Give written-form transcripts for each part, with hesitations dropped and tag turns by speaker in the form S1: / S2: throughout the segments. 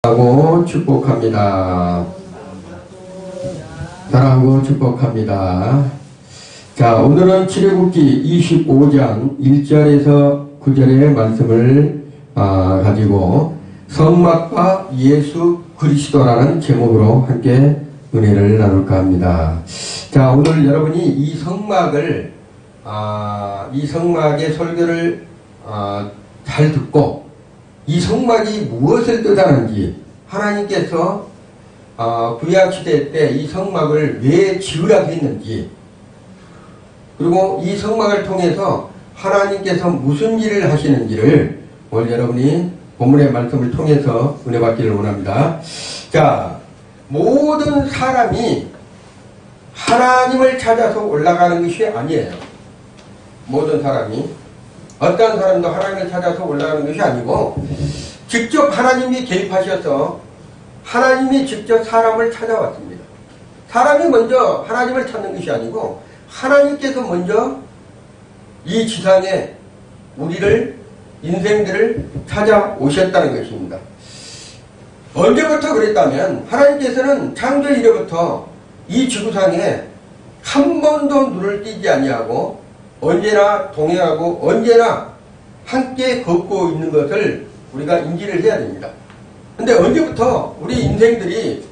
S1: 사랑하고 축복합니다. 사랑하고 축복합니다. 자, 오늘은 출애굽기 25장 1절에서 9절의 말씀을 가지고 성막과 예수 그리스도라는 제목으로 함께 은혜를 나눌까 합니다. 자, 오늘 여러분이 이 성막을 이 성막의 설교를 잘 듣고 이 성막이 무엇을 뜻하는지, 하나님께서 구약시대 때 이 성막을 왜 지으라고 했는지, 그리고 이 성막을 통해서 하나님께서 무슨 일을 하시는지를 오늘 여러분이 본문의 말씀을 통해서 은혜 받기를 원합니다. 자, 모든 사람이 하나님을 찾아서 올라가는 것이 아니에요. 모든 사람이, 어떤 사람도 하나님을 찾아서 올라가는 것이 아니고 직접 하나님이 개입하셔서 하나님이 직접 사람을 찾아왔습니다. 사람이 먼저 하나님을 찾는 것이 아니고 하나님께서 먼저 이 지상에 우리를, 인생들을 찾아오셨다는 것입니다. 언제부터 그랬다면 하나님께서는 창조 이래부터 이 지구상에 한 번도 눈을 띄지 아니하고 언제나 동행하고 언제나 함께 걷고 있는 것을 우리가 인지를 해야 됩니다. 근데 언제부터 우리 인생들이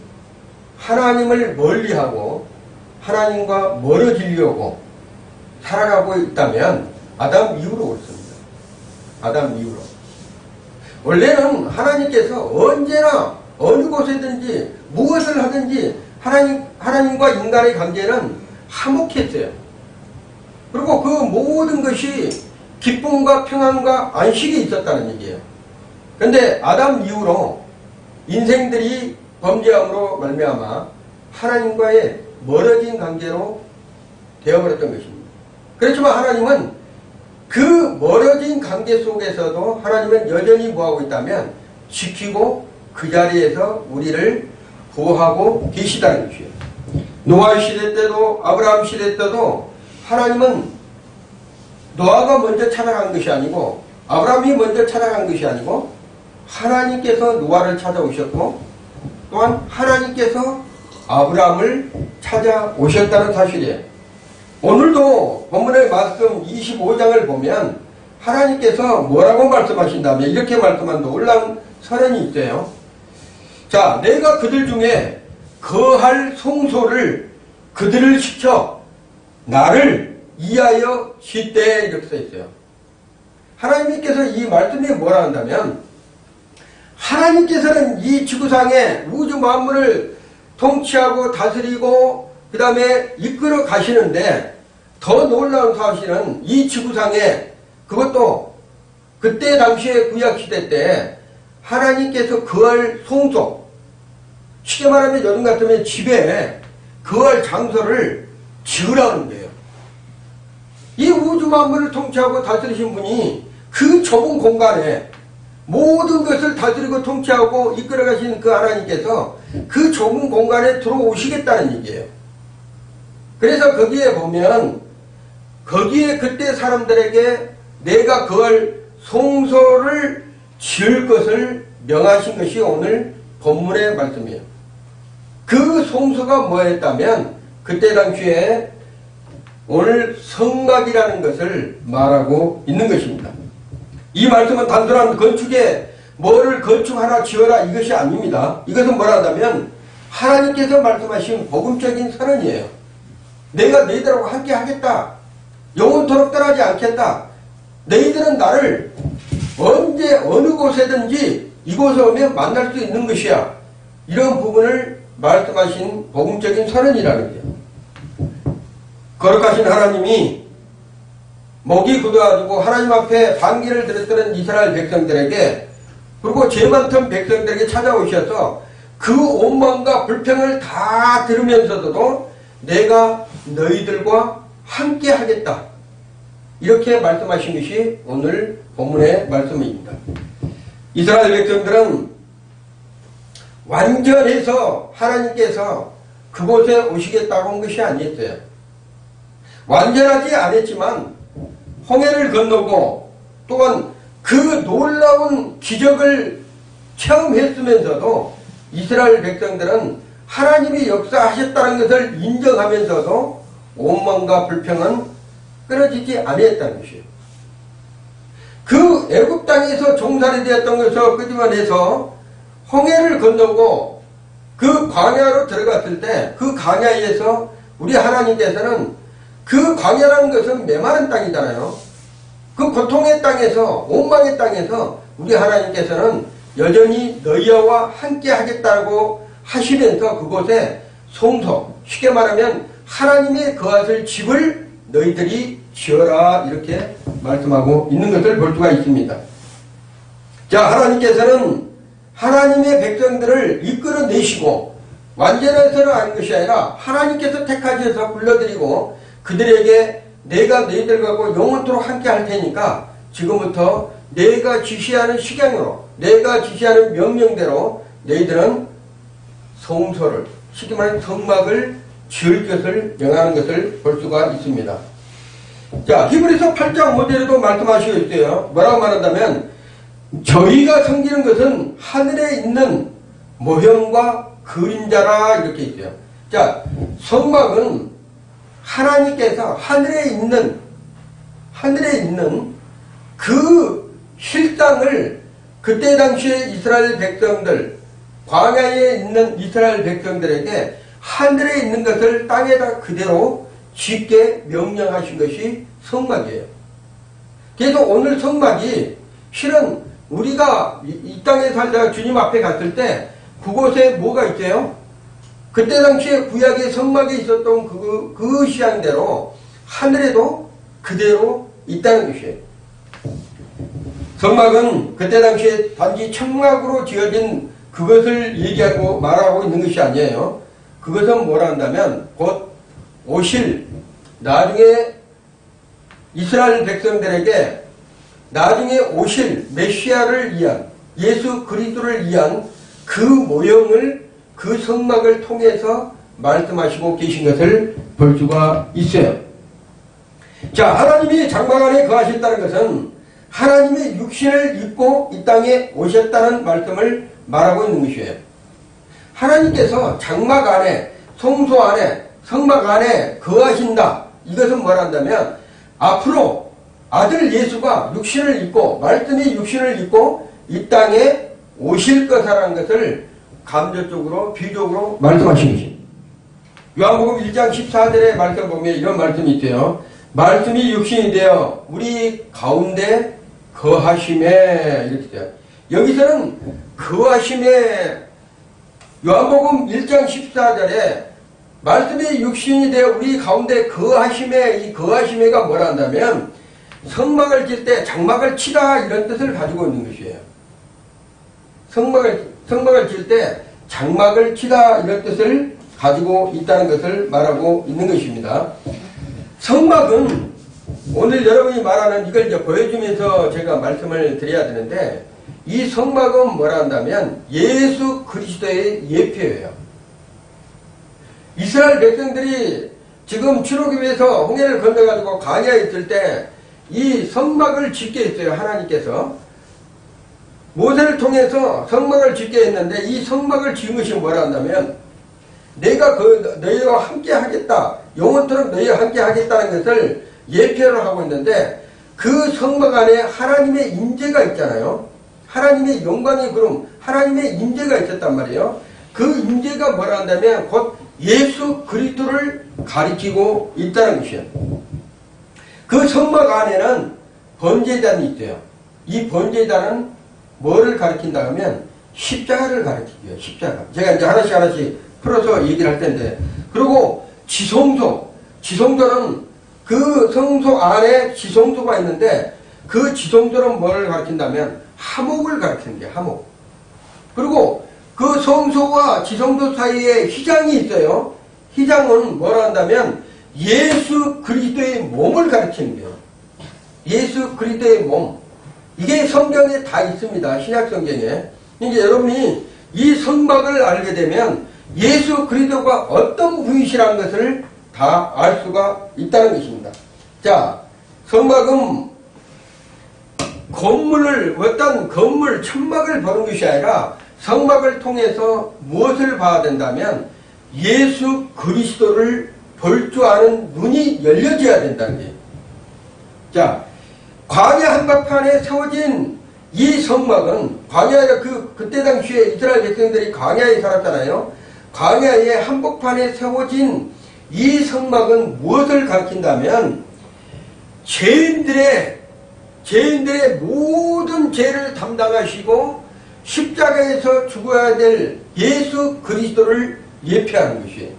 S1: 하나님을 멀리하고 하나님과 멀어지려고 살아가고 있다면 아담 이후로 그렇습니다. 아담 이후로. 원래는 하나님께서 언제나 어느 곳에든지 무엇을 하든지 하나님과 인간의 관계는 화목했어요. 그리고 그 모든 것이 기쁨과 평안과 안식이 있었다는 얘기예요. 그런데 아담 이후로 인생들이 범죄함으로 말미암아 하나님과의 멀어진 관계로 되어버렸던 것입니다. 그렇지만 하나님은 그 멀어진 관계 속에서도 하나님은 여전히 뭐하고 있다면 지키고 그 자리에서 우리를 보호하고 계시다는 것이에요. 노아 시대 때도 아브라함 시대 때도 하나님은 노아가 먼저 찾아간 것이 아니고 아브라함이 먼저 찾아간 것이 아니고 하나님께서 노아를 찾아오셨고 또한 하나님께서 아브라함을 찾아오셨다는 사실이에요. 오늘도 본문의 말씀 25장을 보면 하나님께서 뭐라고 말씀하신다면 이렇게 말씀한 놀라운 선언이 있어요. 자, 내가 그들 중에 거할 송소를 그들을 시켜 나를 이하여 시대, 이렇게 써 있어요. 하나님께서 이 말씀이 뭐라 한다면 하나님께서는 이 지구상에 우주 만물을 통치하고 다스리고 그 다음에 이끌어 가시는데 더 놀라운 사실은 이 지구상에, 그것도 그때 당시에 구약시대 때 하나님께서 거할 송소, 쉽게 말하면 요즘 같으면 집에 거할 장소를 지으라는 거예요. 이 우주 만물을 통치하고 다스리신 분이 그 좁은 공간에 모든 것을 다스리고 통치하고 이끌어 가시는 그 하나님께서 그 좁은 공간에 들어오시겠다는 얘기예요. 그래서 거기에 보면 거기에 그때 사람들에게 내가 거할 송소를 지을 것을 명하신 것이 오늘 본문의 말씀이에요. 그 송소가 뭐였다면 그때 당시에 오늘 성막이라는 것을 말하고 있는 것입니다. 이 말씀은 단순한 건축에 뭐를 건축 하나 지어라 이것이 아닙니다. 이것은 뭐라 한다면 하나님께서 말씀하신 복음적인 선언이에요. 내가 너희들하고 함께 하겠다. 영원토록 떠나지 않겠다. 너희들은 나를 언제 어느 곳에든지 이곳에 오면 만날 수 있는 것이야. 이런 부분을 말씀하신 복음적인 선언이라는 거예요. 거룩하신 하나님이 목이 굳어가지고 하나님 앞에 반기를 드렸던 이스라엘 백성들에게, 그리고 죄 많던 백성들에게 찾아오셔서 그 원망과 불평을 다 들으면서도 내가 너희들과 함께 하겠다, 이렇게 말씀하신 것이 오늘 본문의 말씀입니다. 이스라엘 백성들은 완전해서 하나님께서 그곳에 오시겠다고 한 것이 아니었어요. 완전하지 않았지만 홍해를 건너고 또한 그 놀라운 기적을 체험했으면서도 이스라엘 백성들은 하나님이 역사하셨다는 것을 인정하면서도 원망과 불평은 끊어지지 아니했다는 것이에요. 그 애굽 땅에서 종살이 되었던 것을 끄집어내서 홍해를 건너고 그 광야로 들어갔을 때 그 광야에서 우리 하나님께서는 그 광야라는 것은 메마른 땅이잖아요. 그 고통의 땅에서 원망의 땅에서 우리 하나님께서는 여전히 너희와 함께 하겠다고 하시면서 그곳에 성소, 쉽게 말하면 하나님의 거하실 집을 너희들이 지어라 이렇게 말씀하고 있는 것을 볼 수가 있습니다. 자, 하나님께서는 하나님의 백성들을 이끌어내시고 완전해서는 아닌 것이 아니라 하나님께서 택하셔서 불러들이고 그들에게 내가 너희들하고 영원토록 함께 할 테니까 지금부터 내가 지시하는 식양으로 내가 지시하는 명령대로 너희들은 성소를 쉽게 말하면 성막을 지을 것을 명하는 것을 볼 수가 있습니다. 자, 히브리서 8장 5절에도 말씀하시고 있어요. 뭐라고 말한다면 저희가 섬기는 것은 하늘에 있는 모형과 그림자라 이렇게 있어요. 자, 성막은 하나님께서 하늘에 있는 그 실상을 그때 당시에 이스라엘 백성들 광야에 있는 이스라엘 백성들에게 하늘에 있는 것을 땅에다 그대로 짓게 명령하신 것이 성막이에요. 그래서 오늘 성막이 실은 우리가 이 땅에 살다가 주님 앞에 갔을 때 그곳에 뭐가 있어요? 그때 당시에 구약의 성막에 있었던 그 시향대로 하늘에도 그대로 있다는 것이에요. 성막은 그때 당시에 단지 청막으로 지어진 그것을 얘기하고 말하고 있는 것이 아니에요. 그것은 뭐라 한다면 곧 오실 나중에 이스라엘 백성들에게 나중에 오실 메시아를 위한 예수 그리스도를 위한 그 모형을 그 성막을 통해서 말씀하시고 계신 것을 볼 수가 있어요. 자, 하나님이 장막 안에 거하셨다는 것은 하나님의 육신을 입고 이 땅에 오셨다는 말씀을 말하고 있는 것이에요. 하나님께서 장막 안에 성소 안에 성막 안에 거하신다. 이것은 뭐라 한다면 앞으로 아들 예수가 육신을 입고 말씀이 육신을 입고 이 땅에 오실 것이라는 것을 감접적으로 비유적으로 말씀하신 것입니다. 요한복음 1장 14절의 말씀 보면 이런 말씀이 있어요. 말씀이 육신이 되어 우리 가운데 거하심에 이렇게 돼요. 여기서는 거하심에 요한복음 1장 14절에 말씀이 육신이 되어 우리 가운데 거하심에 이 거하심에가 뭐라 한다면 성막을 칠 때 장막을 치다 이런 뜻을 가지고 있는 것이에요. 성막을 칠 때 장막을 치다 이런 뜻을 가지고 있다는 것을 말하고 있는 것입니다. 성막은 오늘 여러분이 말하는 이걸 이제 보여주면서 제가 말씀을 드려야 되는데 이 성막은 뭐라 한다면 예수 그리스도의 예표예요. 이스라엘 백성들이 지금 출애굽기 위해서 홍해를 건너가지고 광야에 있을 때 이 성막을 짓게 했어요. 하나님께서 모세를 통해서 성막을 짓게 했는데 이 성막을 지은 것이 뭐라 한다면 내가 너희와 함께 하겠다. 영원토록 너희와 함께 하겠다는 것을 예표를 하고 있는데 그 성막 안에 하나님의 임재가 있잖아요. 하나님의 영광의 구름, 하나님의 임재가 있었단 말이에요. 그 임재가 뭐라 한다면 곧 예수 그리스도를 가리키고 있다는 것이에요. 그 성막 안에는 번제단이 있어요. 이 번제단은 뭐를 가리킨다 하면 십자가를 가리키고요. 십자가. 제가 이제 하나씩 풀어서 얘기를 할 텐데. 그리고 지성소는 그 성소 안에 지성소가 있는데 그 지성소는 뭐를 가리킨다면 하목을 가리키는 게 하목. 그리고 그 성소와 지성소 사이에 휘장이 있어요. 휘장은 뭐라 한다면 예수 그리스도의 몸을 가리키는 거예요. 예수 그리스도의 몸. 이게 성경에 다 있습니다. 신약 성경에. 이제 여러분이 이 성막을 알게 되면 예수 그리스도가 어떤 분이시라는 것을 다 알 수가 있다는 것입니다. 자, 성막은 건물을 어떤 건물 천막을 보는 것이 아니라 성막을 통해서 무엇을 봐야 된다면 예수 그리스도를 볼 줄 아는 눈이 열려져야 된다는 거예요. 자, 광야 한복판에 세워진 이 성막은 광야에 그때 당시에 이스라엘 백성들이 광야에 살았잖아요. 광야의 한복판에 세워진 이 성막은 무엇을 가리킨다면 죄인들의 모든 죄를 담당하시고 십자가에서 죽어야 될 예수 그리스도를 예표하는 것이에요.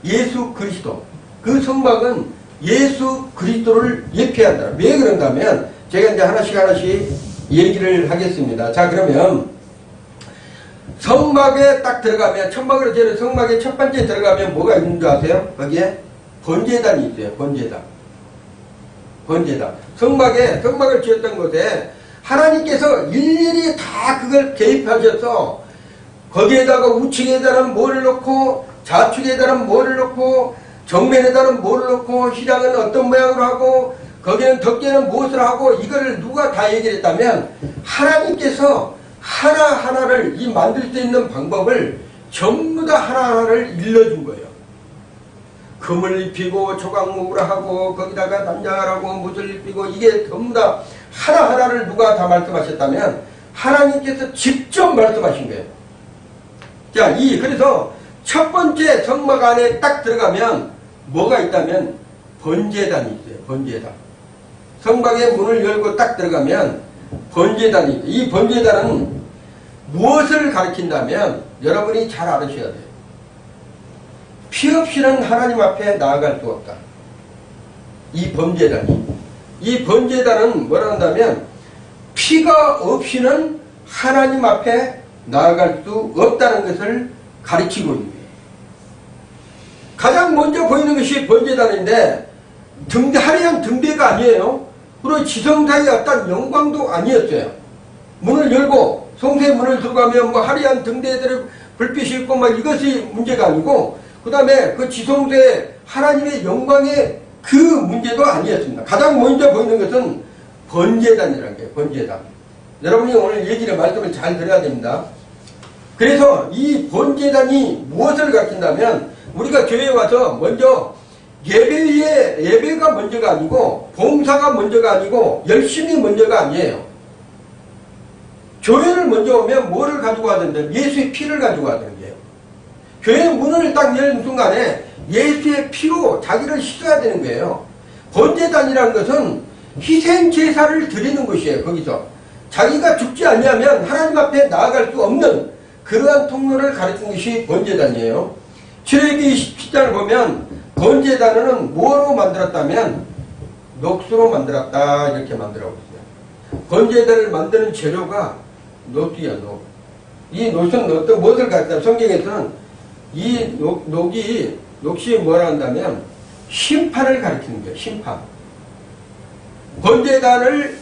S1: 예수 그리스도. 그 성막은 예수 그리스도를 예표한다. 왜 그런가면 제가 이제 하나씩 얘기를 하겠습니다. 자, 그러면 성막에 딱 들어가면, 천막으로 지은 성막에 첫 번째 들어가면 뭐가 있는 줄 아세요? 거기에 번제단이 있어요. 번제단. 성막을 지었던 곳에 하나님께서 일일이 다 그걸 개입하셔서 거기에다가 우측에다는 뭐를 넣고 좌측에다는 뭐를 넣고 정면에다는 뭐를 넣고 휘장은 어떤 모양으로 하고 거기는 덮개는 무엇을 하고 이거를 누가 다 얘기를 했다면 하나님께서 하나하나를 이 만들 수 있는 방법을 전부 다 하나하나를 일러준 거예요. 금을 입히고 조각목으로 하고 거기다가 단장을 하고 못을 입히고 이게 전부 다 하나하나를 누가 다 말씀하셨다면 하나님께서 직접 말씀하신 거예요. 자, 그래서 첫 번째 성막 안에 딱 들어가면 뭐가 있다면 번제단이 있어요. 번제단. 성막의 문을 열고 딱 들어가면 번제단이 있어요. 이 번제단은 무엇을 가리킨다면 여러분이 잘 알으셔야 돼요. 피 없이는 하나님 앞에 나아갈 수 없다. 이 번제단은 뭐라 한다면 피가 없이는 하나님 앞에 나아갈 수 없다는 것을 가리키고 있는 거예요. 가장 먼저 보이는 것이 번제단인데 화려한 등대가 아니에요. 그리고 지성자의 어떤 영광도 아니었어요. 문을 열고 성소의 문을 들어가면 뭐 화려한 등대들의 불빛이 있고 막 이것이 문제가 아니고 그 다음에 그 지성소의 하나님의 영광의 그 문제도 아니었습니다. 가장 먼저 보이는 것은 번제단이라는 거예요. 번제단. 여러분이 오늘 말씀을 잘 들어야 됩니다. 그래서 이 번제단이 무엇을 가리킨다면 우리가 교회에 와서 먼저 예배가 먼저가 아니고 봉사가 먼저가 아니고 열심히 먼저가 아니에요. 교회를 먼저 오면 뭐를 가지고 와야 된다? 예수의 피를 가지고 와야 되는 거예요. 교회 문을 딱 열는 순간에 예수의 피로 자기를 씻어야 되는 거예요. 번제단이라는 것은 희생 제사를 드리는 것이에요. 거기서 자기가 죽지 않냐면 하나님 앞에 나아갈 수 없는 그러한 통로를 가르친 것이 번제단이에요. 출애굽기 17장을 보면 번제단은 뭐로 만들었다면 녹수로 만들었다 이렇게 만들어 있어요. 번제단을 만드는 재료가 녹이야, 녹. 이 녹은 어떤 무엇을 가르치냐? 성경에서는 이 녹이 뭐라 한다면 심판을 가리키는 거예요. 심판. 번제단을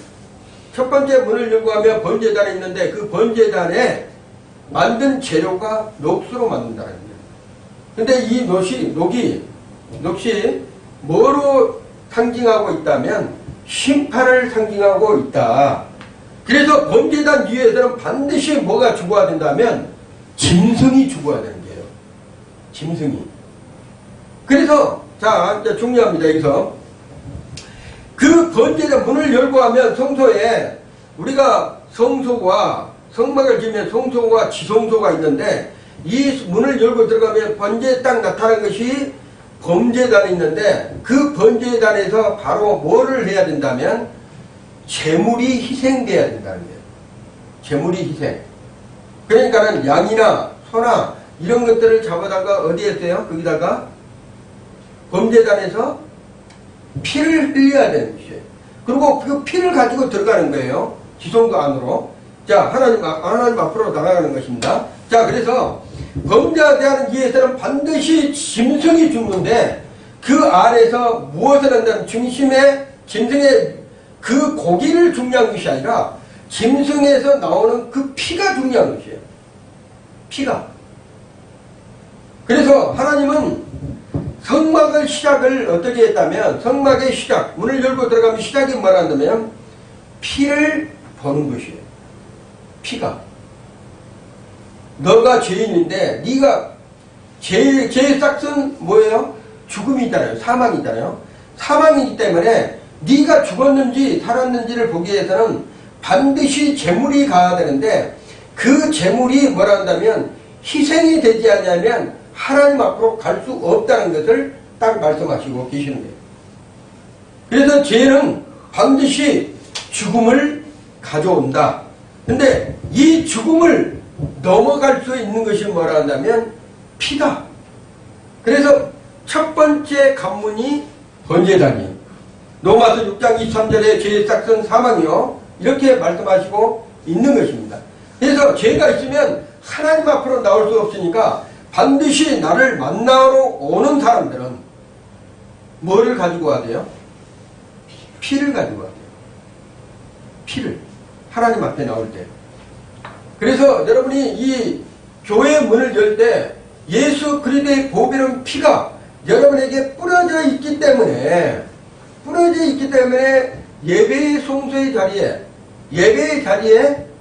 S1: 첫 번째 문을 열고 하면 번제단이 있는데 그 번제단에 만든 재료가 녹수로 만든다는 거예요. 근데 이 녹이 뭐로 상징하고 있다면 심판을 상징하고 있다. 그래서 번제단 위에서는 반드시 뭐가 죽어야 된다면 짐승이 죽어야 되는 거예요. 짐승이. 그래서 자 이제 중요합니다. 여기서 그 번제단 문을 열고 하면 성소에 우리가 성소와 성막을 지으면 성소와 지성소가 있는데 이 문을 열고 들어가면 번제에 딱 나타나는 것이 번제단이 있는데 그 번제단에서 바로 뭐를 해야 된다면 제물이 희생돼야 된다는 거예요. 제물이 희생. 그러니까는 양이나 소나 이런 것들을 잡아다가 어디에 했어요? 거기다가 번제단에서 피를 흘려야 되는 것이에요. 그리고 그 피를 가지고 들어가는 거예요. 지성소 안으로. 자, 하나님 앞으로 나가는 것입니다. 자, 그래서 범죄에 대한 위해서는 반드시 짐승이 죽는데 그 안에서 무엇을 한다면 짐승의 그 고기를 중요한 것이 아니라 짐승에서 나오는 그 피가 중요한 것이에요. 피가. 그래서 하나님은 성막을 시작을 어떻게 했다면 성막의 시작, 문을 열고 들어가면 시작이 뭐라 한다면 피를 버는 것이에요. 피가. 너가 죄인인데 네가 죄의 싹은 뭐예요? 죽음이잖아요. 사망이잖아요. 사망이기 때문에 네가 죽었는지 살았는지를 보기 위해서는 반드시 제물이 가야 되는데 그 제물이 뭐라 한다면 희생이 되지 않으면 하나님 앞으로 갈 수 없다는 것을 딱 말씀하시고 계시는 거예요. 그래서 죄는 반드시 죽음을 가져온다. 근데 이 죽음을 넘어갈 수 있는 것이 뭐라 한다면 피다. 그래서 첫 번째 관문이 번제단이에요. 로마서 6장 23절에 죄의 싹은 사망이요. 이렇게 말씀하시고 있는 것입니다. 그래서 죄가 있으면 하나님 앞으로 나올 수 없으니까 반드시 나를 만나러 오는 사람들은 뭐를 가지고 와야 돼요? 피를 가지고 와야 돼요. 피를. 하나님 앞에 나올 때. 그래서 여러분이 이 교회 문을 열 때 예수 그리스도의 보배로운 피가 여러분에게 뿌려져 있기 때문에 예배의 송수의 자리에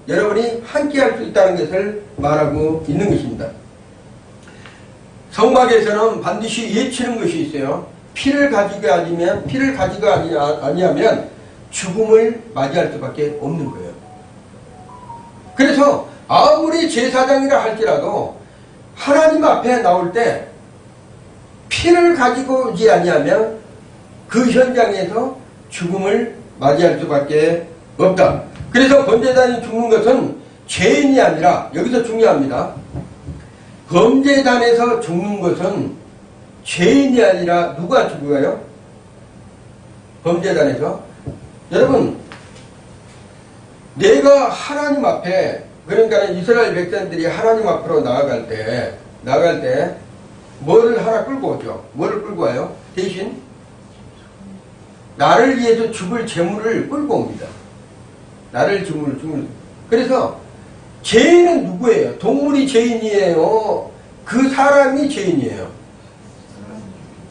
S1: 여러분이 함께 할 수 있다는 것을 말하고 있는 것입니다. 성막에서는 반드시 예치는 것이 있어요. 피를 가지고 아니하면 죽음을 맞이할 수밖에 없는 거예요. 그래서 아무리 제사장이라 할지라도 하나님 앞에 나올 때 피를 가지고 오지 아니하면 그 현장에서 죽음을 맞이할 수밖에 없다. 그래서 번제단이 죽는 것은 죄인이 아니라, 여기서 중요합니다. 번제단에서 죽는 것은 죄인이 아니라 누가 죽어요? 번제단에서. 여러분, 내가 하나님 앞에, 그러니까 이스라엘 백성들이 하나님 앞으로 나아갈 때 뭐를 하나 끌고 오죠? 뭐를 끌고 와요? 대신 나를 위해서 죽을 제물을 끌고 옵니다. 나를 죽을. 그래서 죄인은 누구예요? 동물이 죄인이에요? 그 사람이 죄인이에요?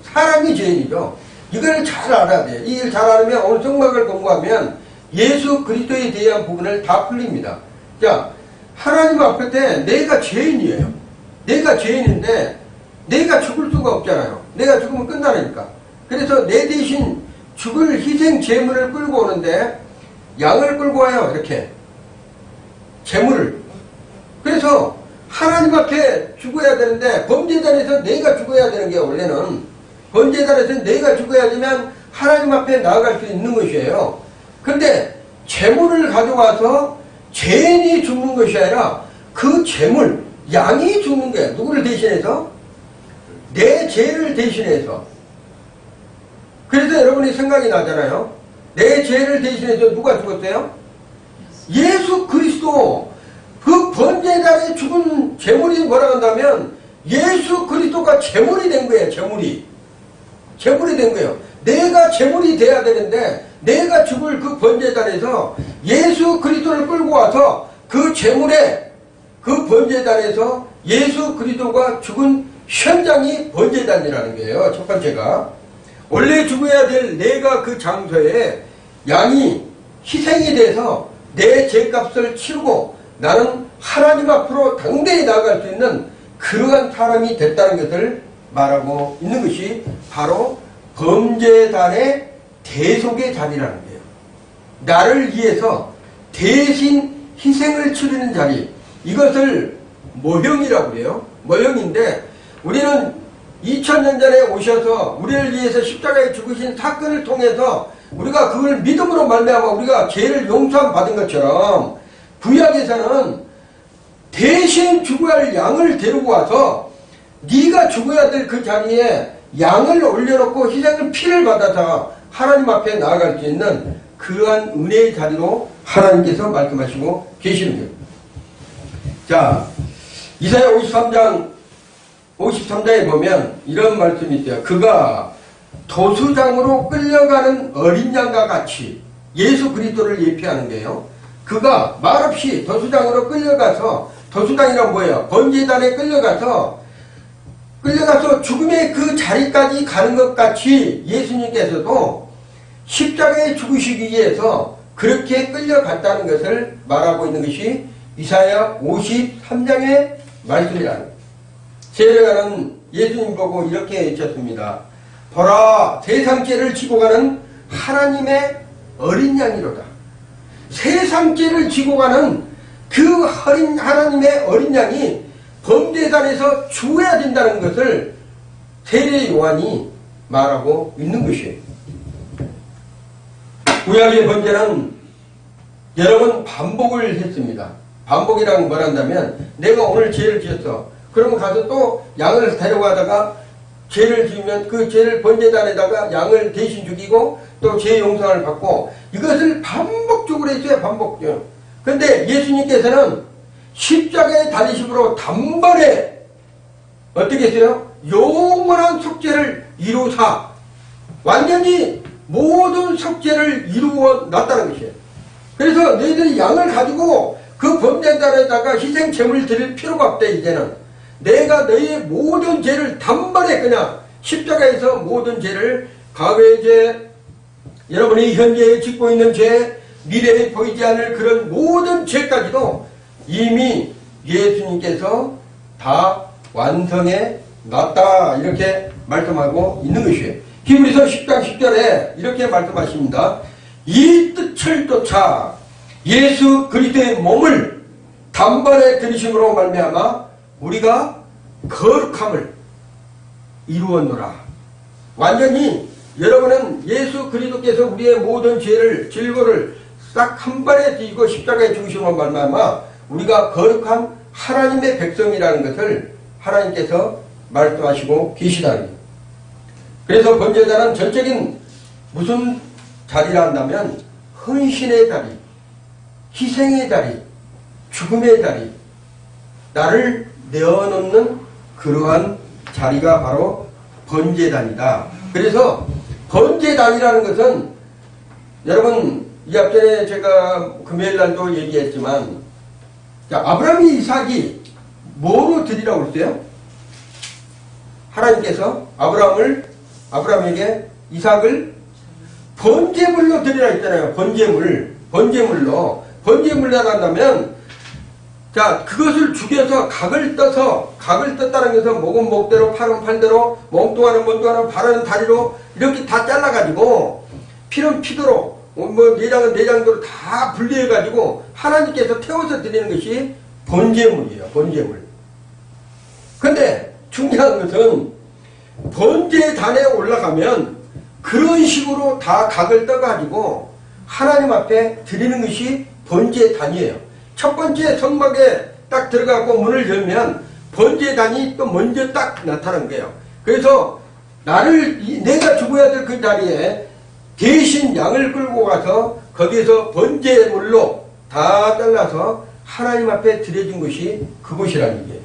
S1: 사람이 죄인이죠. 이걸 잘 알아야 돼요. 이 일 잘 알으면 오늘 성막을 공부하면 예수 그리스도에 대한 부분을 다 풀립니다. 자, 하나님 앞에 때 내가 죄인이에요. 내가 죄인인데 내가 죽을 수가 없잖아요. 내가 죽으면 끝나니까. 그래서 내 대신 죽을 희생 제물을 끌고 오는데 양을 끌고 와요. 이렇게 제물을. 그래서 하나님 앞에 죽어야 되는데 범죄단에서 내가 죽어야 되는 게 원래는 번제단에서 내가 죽어야 되면 하나님 앞에 나아갈 수 있는 것이에요. 그런데 제물을 가져와서 죄인이 죽는 것이 아니라 그 제물, 양이 죽는 거예요. 누구를 대신해서? 내 죄를 대신해서. 그래서 여러분이 생각이 나잖아요. 내 죄를 대신해서 누가 죽었어요? 예수 그리스도. 그 번제단에 죽은 제물이 뭐라고 한다면 예수 그리스도가 제물이 된 거예요. 제물이 된 거예요. 내가 제물이 돼야 되는데 내가 죽을 그 번제단에서 예수 그리스도를 끌고 와서 그 제물에 그 번제단에서 예수 그리스도가 죽은 현장이 번제단이라는 거예요. 첫 번째가. 원래 죽어야 될 내가 그 장소에 양이 희생이 돼서 내 죄값을 치르고 나는 하나님 앞으로 당대히 나아갈 수 있는 그러한 사람이 됐다는 것을 말하고 있는 것이 바로 범제단의 대속의 자리라는 거예요. 나를 위해서 대신 희생을 치르는 자리. 이것을 모형이라고 그래요. 모형인데 우리는 2000년 전에 오셔서 우리를 위해서 십자가에 죽으신 사건을 통해서 우리가 그걸 믿음으로 말미암아 우리가 죄를 용서함 받은 것처럼 구약에서는 대신 죽어야 할 양을 데리고 와서 네가 죽어야 될 그 자리에 양을 올려놓고 희생을 피를 받아서 하나님 앞에 나아갈 수 있는 그러한 은혜의 자리로 하나님께서 말씀하시고 계시는 거예요. 자, 이사야 53장에 보면 이런 말씀이 있어요. 그가 도수장으로 끌려가는 어린 양과 같이 예수 그리스도를 예표하는 거예요. 그가 말없이 도수장으로 끌려가서, 도수장이란 뭐예요? 번제단에 끌려가서 죽음의 그 자리까지 가는 것 같이 예수님께서도 십자가에 죽으시기 위해서 그렇게 끌려갔다는 것을 말하고 있는 것이 이사야 53장의 말씀이라는 거예요. 세례가는 예수님 보고 이렇게 외쳤습니다. 보라, 세상 죄를 지고 가는 하나님의 어린 양이로다. 세상 죄를 지고 가는 그 하나님의 어린 양이 범죄단에서 죽어야 된다는 것을 세례 요한이 말하고 있는 것이에요. 구약의 범죄는 여러 번 반복을 했습니다. 반복이라는 걸 한다면 내가 오늘 죄를 지었어. 그러면 가서 또 양을 데려가다가 죄를 지으면 그 죄를 번제단에다가 양을 대신 죽이고 또 죄 용서를 받고 이것을 반복적으로 했어요. 반복적으로. 그런데 예수님께서는 십자가의 달리심으로 단번에 어떻게 했어요? 영원한 속죄를 이루사 완전히 모든 속죄를 이루어 놨다는 것이에요. 그래서 너희들이 양을 가지고 그 범죄단에다가 희생 제물을 드릴 필요가 없다. 이제는 내가 너희의 모든 죄를 단번에 그냥 십자가에서 모든 죄를 과거의 죄, 여러분이 현재 짓고 있는 죄, 미래에 보이지 않을 그런 모든 죄까지도 이미 예수님께서 다 완성해 놨다. 이렇게 말씀하고 있는 것이에요. 히브리서 10장 10절에 이렇게 말씀하십니다. 이 뜻을 쫓아 예수 그리스도의 몸을 단번에 들이심으로 말미암아 우리가 거룩함을 이루었노라. 완전히 여러분은 예수 그리스도께서 우리의 모든 죄를 질고를 싹 한 번에 뒤고 십자가에 죽으심으로 말미암아 우리가 거룩한 하나님의 백성이라는 것을 하나님께서 말씀하시고 계시다는 거예요. 그래서 번제단은 전적인 무슨 자리라 한다면 헌신의 자리, 희생의 자리, 죽음의 자리, 나를 내어놓는 그러한 자리가 바로 번제단이다. 그래서 번제단이라는 것은 여러분 이 앞전에 제가 금요일날도 얘기했지만 아브라함이 이삭이 뭐로 드리라고 그랬어요? 하나님께서 아브라함에게 이삭을 번제물로 드리라 했잖아요. 번제물로 한다면 자 그것을 죽여서 각을 떴다는 것은 목은 목대로 팔은 팔대로 몸뚱아는 몸뚱아는 발은 다리로 이렇게 다 잘라가지고 피는 피도로 내장은 내장도로 다 분리해가지고 하나님께서 태워서 드리는 것이 번제물이에요. 번제물. 근데 중요한 것은 번제단에 올라가면 그런 식으로 다 각을 떠가지고 하나님 앞에 드리는 것이 번제단이에요. 첫 번째 성막에 딱 들어가고 문을 열면 번제단이 또 먼저 딱 나타난 거예요. 그래서 내가 죽어야 될 그 자리에 대신 양을 끌고 가서 거기에서 번제물로 다 잘라서 하나님 앞에 드려진 것이 그곳이라는 얘기예요.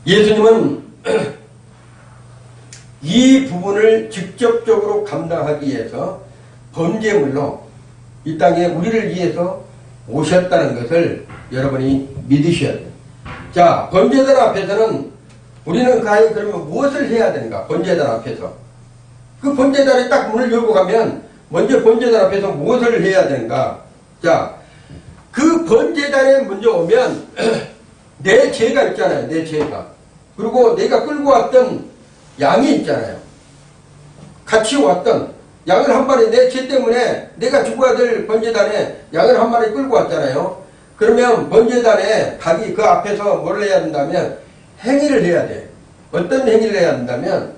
S1: 예수님은 이 부분을 직접적으로 감당하기 위해서 번제물로 이 땅에 우리를 위해서 오셨다는 것을 여러분이 믿으셔야 돼요. 자, 번제단 앞에서는 우리는 과연 그러면 무엇을 해야 되는가? 번제단 앞에서. 그 번제단에 딱 문을 열고 가면 먼저 번제단 앞에서 무엇을 해야 되는가? 자, 그 번제단에 먼저 오면 내 죄가 있잖아요. 내 죄가. 그리고 내가 끌고 왔던 양이 있잖아요. 같이 왔던 양을 한 마리 내 죄 때문에 내가 죽어야 될 번제단에 양을 한 마리 끌고 왔잖아요. 그러면 번제단에 가기 그 앞에서 뭘 해야 된다면 행위를 해야 돼. 어떤 행위를 해야 된다면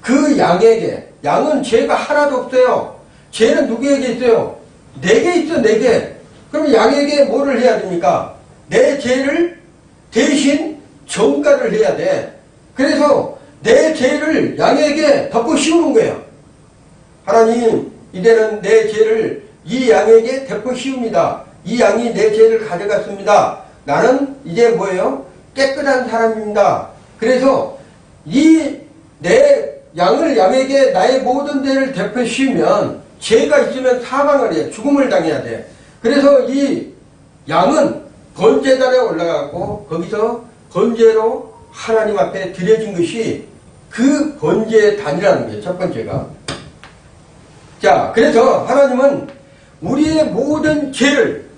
S1: 그 양은 죄가 하나도 없어요. 죄는 누구에게 있어요? 내게 있어. 내게. 그럼 양에게 뭐를 해야 됩니까? 내 죄를 대신 전가를 해야 돼. 그래서 내 죄를 양에게 덮어 씌우는 거예요. 하나님, 이제는 내 죄를 이 양에게 덮어 씌웁니다. 이 양이 내 죄를 가져갔습니다. 나는 이제 뭐예요? 깨끗한 사람입니다. 그래서 내 양을 양에게 나의 모든 죄를 덮어 씌우면 죄가 있으면 사망을 해. 죽음을 당해야 돼. 그래서 이 양은 번제단에 올라가고 거기서 번제로 하나님 앞에 드려진 것이 그 번제단이라는 거예요. 첫 번째가. 자, 그래서 하나님은 우리의 모든 죄를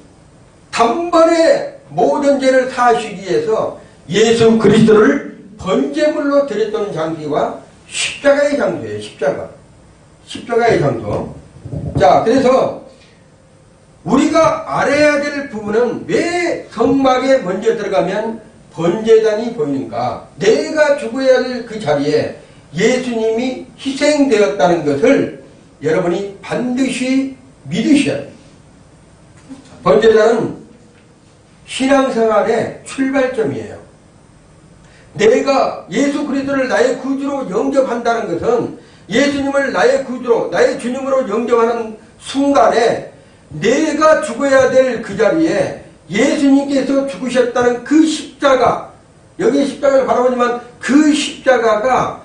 S1: 단번에 모든 죄를 사하시기 위해서 예수 그리스도를 번제물로 드렸던 장기와 십자가의 장소예요. 십자가의 장소. 자, 그래서 우리가 알아야 될 부분은 왜 성막에 먼저 들어가면 번제단이 보이는가? 내가 죽어야 될 그 자리에 예수님이 희생되었다는 것을 여러분이 반드시 믿으셔야 돼요. 번제단은 신앙생활의 출발점이에요. 내가 예수 그리스도를 나의 구주로 영접한다는 것은 예수님을 나의 구주로, 나의 주님으로 영접하는 순간에 내가 죽어야 될 그 자리에 예수님께서 죽으셨다는 그 십자가, 여기 십자가를 바라보지만 그 십자가가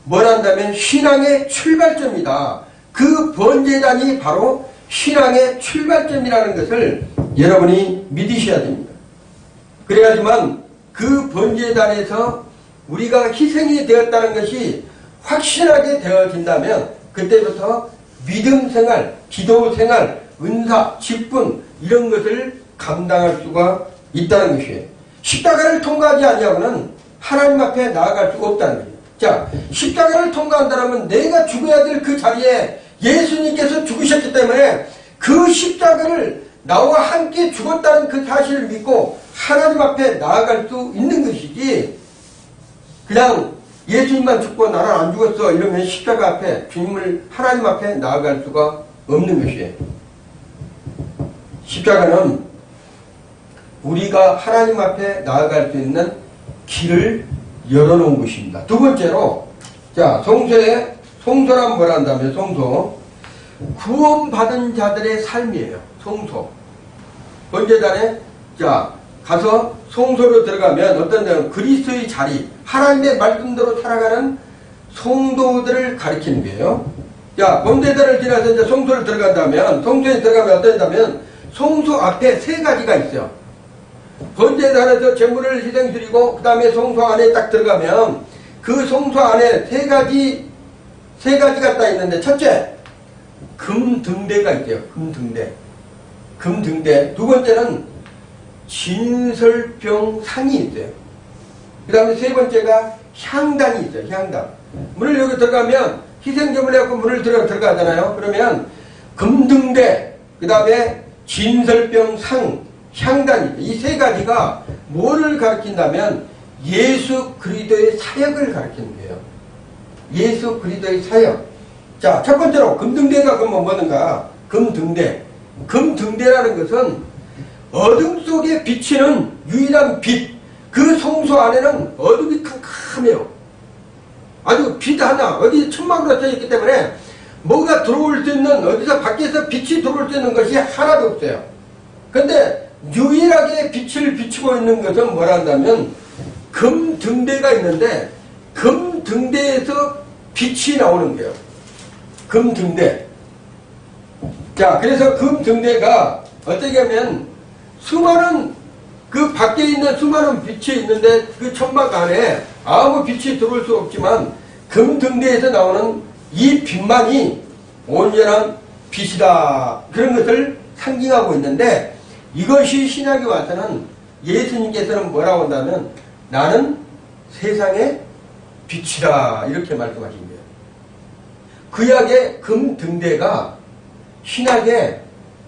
S1: 뭐란다면 신앙의 출발점이다. 그 번제단이 바로 신앙의 출발점이라는 것을 여러분이 믿으셔야 됩니다. 그래야지만 그 번제단에서 우리가 희생이 되었다는 것이 확실하게 되어진다면 그때부터 믿음 생활, 기도 생활, 은사, 직분 이런 것을 감당할 수가 있다는 것이에요. 십자가를 통과하지 아니하고는 하나님 앞에 나아갈 수가 없다는 거예요. 자, 십자가를 통과한다면 내가 죽어야 될 그 자리에 예수님께서 죽으셨기 때문에 그 십자가를 나와 함께 죽었다는 그 사실을 믿고 하나님 앞에 나아갈 수 있는 것이지, 그냥 예수님만 죽고 나는 안 죽었어 이러면 십자가 앞에 주님을 하나님 앞에 나아갈 수가 없는 것이에요. 십자가는 우리가 하나님 앞에 나아갈 수 있는 길을 열어놓은 것입니다. 두 번째로, 자, 송소란 뭘 한다면 송소, 구원받은 자들의 삶이에요. 송소. 번제단에 자 가서 송소로 들어가면 어떤 데는 그리스도의 자리, 하나님의 말씀대로 살아가는 성도들을 가리키는 거예요. 자, 번제단을 지나서 이제 송소를 들어간다면, 송소에 들어가면 어떤다면 송소 앞에 세 가지가 있어요. 번제단에서 제물을 희생드리고 그 다음에 송소 안에 딱 들어가면 그 송소 안에 세 가지가 딱 있는데, 첫째 금등대가 있대요. 금등대. 두 번째는 진설병 상이 있어요. 그 다음에 세 번째가 향단이 있어요. 향단. 문을 여기 들어가면 희생제물에 갖고 문을 들어가잖아요. 그러면 금등대, 그 다음에 진설병 상, 향단이, 이 세 가지가 뭐를 가리킨다면 예수 그리스도의 사역을 가리키는 거예요. 예수 그리스도의 사역. 자, 첫 번째로 금등대가 그러면 뭐는가? 금등대라는 것은 어둠 속에 비치는 유일한 빛. 그 성소 안에는 어둠이 캄캄해요. 아주 빛 하나, 어디 천막으로 써 있기 때문에 뭐가 들어올 수 있는, 어디서 밖에서 빛이 들어올 수 있는 것이 하나도 없어요. 근데 유일하게 빛을 비추고 있는 것은 뭐라 한다면 금등대가 있는데, 금등대에서 빛이 나오는 거예요. 금등대. 자, 그래서 금등대가 어떻게 하면 수많은 그 밖에 있는 수많은 빛이 있는데 그 천막 안에 아무 빛이 들어올 수 없지만 금등대에서 나오는 이 빛만이 온전한 빛이다. 그런 것을 상징하고 있는데, 이것이 신약에 와서는 예수님께서는 뭐라고 한다면 나는 세상의 빛이다 이렇게 말씀하신 거예요. 구약의 금등대가 신약에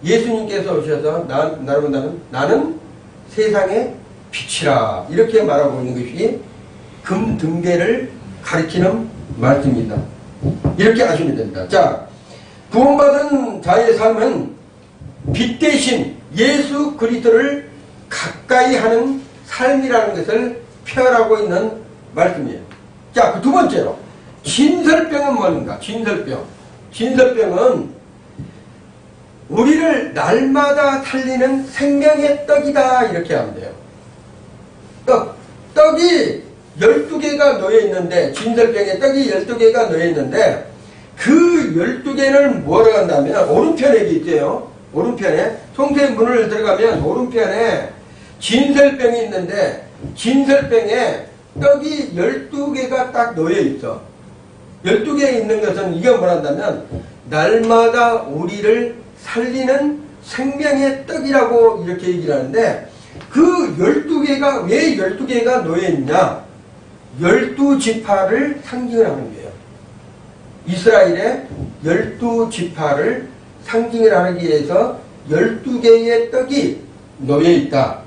S1: 예수님께서 오셔서 나를 본다면 나는 세상의 빛이라 이렇게 말하고 있는 것이 금등대를 가리키는 말씀입니다. 이렇게 아시면 됩니다. 자, 구원받은 자의 삶은 빛 대신 예수 그리스도를 가까이 하는 삶이라는 것을 표현하고 있는 말씀이에요. 자, 그 두 번째로 진설병은 뭔가? 진설병은 우리를 날마다 살리는 생명의 떡이다 이렇게 하면 돼요. 떡이 12개가 놓여 있는데, 진설병에 떡이 12개가 놓여 있는데 그 12개는 뭐라고 한다면 오른편에 있어요. 오른편에 송소의 문을 들어가면 오른편에 진설병이 있는데, 진설병에 떡이 12개가 딱 놓여 있어. 12개 있는 것은 이게 뭐란다면 날마다 우리를 살리는 생명의 떡이라고 이렇게 얘기를 하는데, 그 12개가 왜 12개가 놓여있냐? 12지파를 상징을 하는 거예요. 이스라엘의 12지파를 상징을 하기 위해서 12개의 떡이 놓여있다.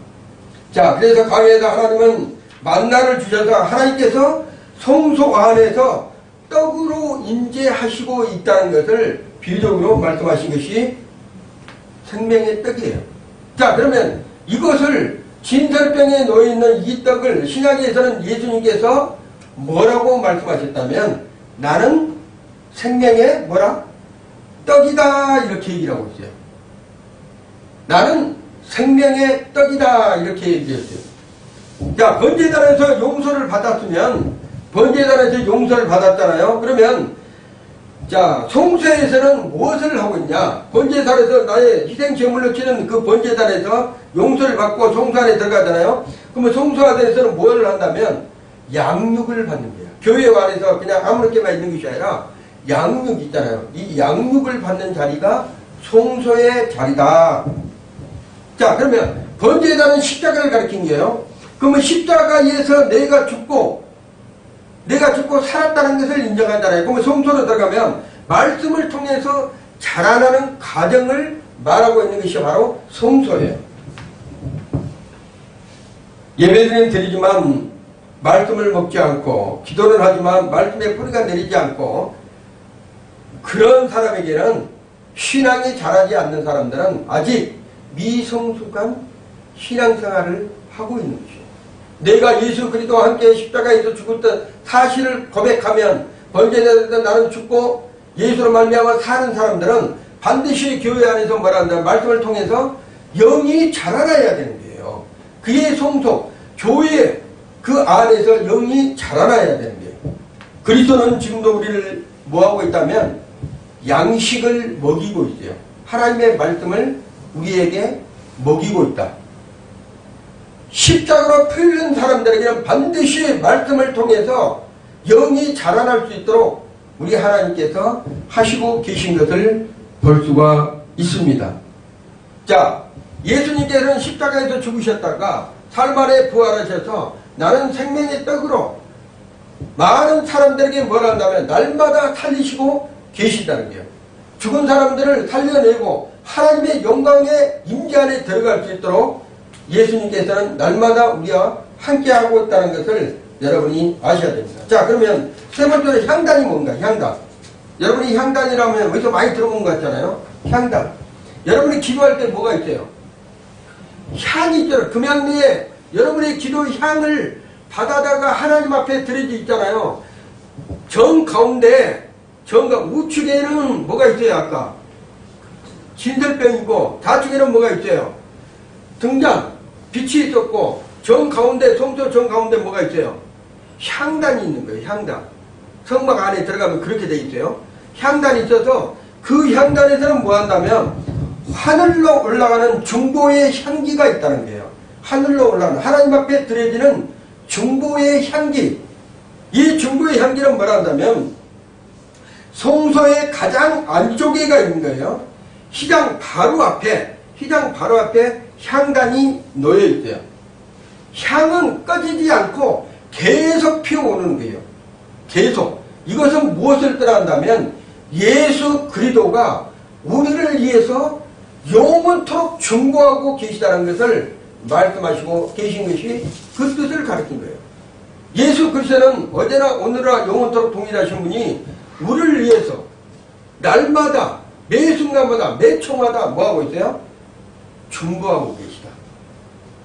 S1: 자, 그래서 강에다 하나님은 만나를 주셔서 하나님께서 성소 안에서 떡으로 임재하시고 있다는 것을 비유적으로 말씀하신 것이 생명의 떡이에요. 자, 그러면 이것을 진설병에 놓여있는 이 떡을 신약에서는 예수님께서 뭐라고 말씀하셨다면, 나는 생명의 뭐라? 떡이다, 이렇게 얘기를 하고 있어요. 나는 생명의 떡이다, 이렇게 얘기했어요. 자, 번제단에서 용서를 받았으면, 번제단에서 용서를 받았잖아요. 그러면 자, 송수에서는 무엇을 하고 있냐? 번제단에서 나의 희생 제물로 치는 그 번제단에서 용서를 받고 송수 안에 들어가잖아요. 그러면 송수 안에서는 무엇을 한다면 양육을 받는 거예요. 교회 안에서 그냥 아무렇게만 있는 것이 아니라 양육이 있잖아요. 이 양육을 받는 자리가 송수의 자리다. 자, 그러면 번제단은 십자가를 가리킨 거예요. 그러면 십자가에서 내가 죽고 살았다는 것을 인정하잖아요. 그러면 성소로 들어가면 말씀을 통해서 자라나는 과정을 말하고 있는 것이 바로 성소예요. 예배드리는 드리지만 말씀을 먹지 않고, 기도는 하지만 말씀의 뿌리가 내리지 않고, 그런 사람에게는, 신앙이 자라지 않는 사람들은 아직 미성숙한 신앙생활을 하고 있는 것이죠. 내가 예수 그리스도와 함께 십자가에서 죽었던 사실을 고백하면, 번제되던 나는 죽고 예수로 말미암아 사는 사람들은 반드시 교회 안에서 뭐라 한다? 말씀을 통해서 영이 자라나야 되는 거예요. 그의 성소, 교회 그 안에서 영이 자라나야 되는 거예요. 그리스도는 지금도 우리를 뭐하고 있다면 양식을 먹이고 있어요. 하나님의 말씀을 우리에게 먹이고 있다. 십자가로 풀린 사람들에게는 반드시 말씀을 통해서 영이 자라날 수 있도록 우리 하나님께서 하시고 계신 것을 볼 수가 있습니다. 자, 예수님께서는 십자가에서 죽으셨다가 삶 안에 부활하셔서 나는 생명의 떡으로 많은 사람들에게 뭘 한다면 날마다 살리시고 계시다는 거예요. 죽은 사람들을 살려내고 하나님의 영광의 임재 안에 들어갈 수 있도록 예수님께서는 날마다 우리와 함께하고 있다는 것을 여러분이 아셔야 됩니다. 자, 그러면 세 번째로 향단이 뭔가? 향단. 여러분이 향단이라면 어디서 많이 들어본 것 같잖아요. 향단. 여러분이 기도할 때 뭐가 있어요? 향이 있잖아요. 금향리에 여러분의 기도 향을 받아다가 하나님 앞에 드리지 있잖아요. 정 가운데, 우측에는 뭐가 있어요? 아까 진설병이고, 좌측에는 뭐가 있어요? 등잔, 빛이 있었고, 정 가운데, 성소 정 가운데 뭐가 있어요? 향단이 있는 거예요. 향단. 성막 안에 들어가면 그렇게 돼 있어요. 향단이 있어서 그 향단에서는 뭐 한다면 하늘로 올라가는 중보의 향기가 있다는 거예요. 하늘로 올라가는, 하나님 앞에 드려지는 중보의 향기. 이 중보의 향기는 뭐라 한다면 성소의 가장 안쪽에가 있는 거예요. 휘장 바로 앞에 향단이 놓여 있어요. 향은 꺼지지 않고 계속 피어오르는 거예요. 계속. 이것은 무엇을 뜻한다면 예수 그리스도가 우리를 위해서 영원토록 중보하고 계시다는 것을 말씀하시고 계신 것이 그 뜻을 가리킨 거예요. 예수 그리스도는 어제나 오늘나 영원토록 동일하신 분이 우리를 위해서 날마다 매 순간마다 매 초마다 뭐하고 있어요? 중보하고 계시다.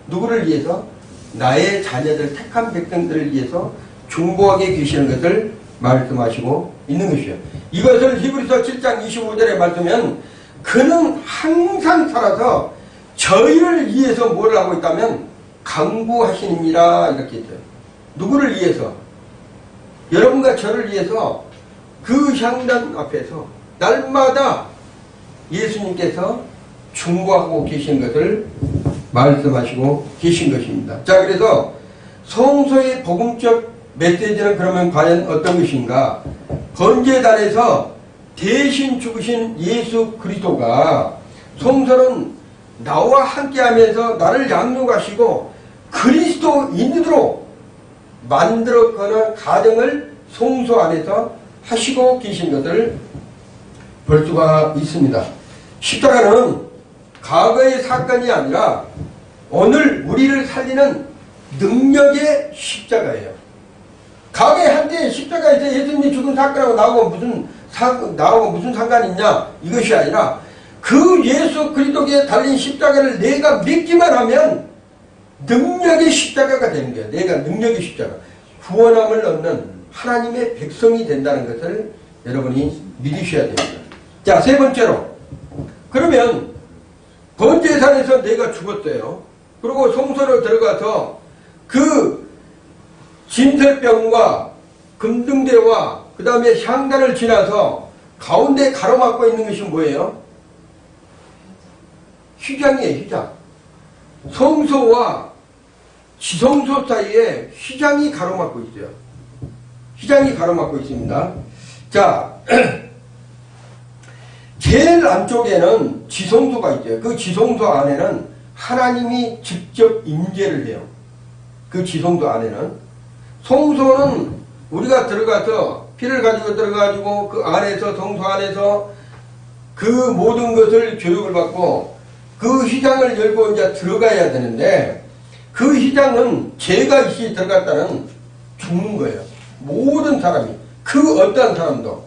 S1: 누구를 위해서? 나의 자녀들, 택한 백성들을 위해서 중보하게 계시는 것을 말씀하시고 있는 것이요. 이것을 히브리서 7장 25절에 말씀하면 그는 항상 살아서 저희를 위해서 뭘 하고 있다면 강구하시느니라 이렇게 했어요. 누구를 위해서? 여러분과 저를 위해서 그 향단 앞에서 날마다 예수님께서 중보하고 계신 것을 말씀하시고 계신 것입니다. 자, 그래서 성소의 복음적 메시지는 그러면 과연 어떤 것인가? 번제단에서 대신 죽으신 예수 그리스도가 성서는 나와 함께하면서 나를 양육하시고 그리스도인으로 만들어가는 가정을 성소 안에서 하시고 계신 것을 볼 수가 있습니다. 십자가는 과거의 사건이 아니라 오늘 우리를 살리는 능력의 십자가예요. 과거에 한때 십자가에서 예수님이 죽은 사건하고 나하고 무슨 상관이 있냐, 이것이 아니라 그 예수 그리스도께 달린 십자가를 내가 믿기만 하면 능력의 십자가가 되는 거예요. 내가 능력의 십자가, 구원함을 얻는 하나님의 백성이 된다는 것을 여러분이 믿으셔야 됩니다. 자, 세 번째로, 그러면 번제산에서 내가 죽었어요. 그리고 성소로 들어가서 그 진설병과 금등대와 그 다음에 향단을 지나서 가운데 가로막고 있는 것이 뭐예요? 휘장이에요. 휘장. 성소와 지성소 사이에 휘장이 가로막고 있어요. 휘장이 가로막고 있습니다. 자, 제일 안쪽에는 지성소가 있죠. 그 지성소 안에는 하나님이 직접 임재를 해요. 그 지성소 안에는. 성소는 우리가 들어가서 피를 가지고 들어가지고 그 안에서, 성소 안에서 그 모든 것을 교육을 받고 그 휘장을 열고 이제 들어가야 되는데, 그 휘장은 죄가 있이 들어갔다는 죽는 거예요. 모든 사람이, 그 어떤 사람도.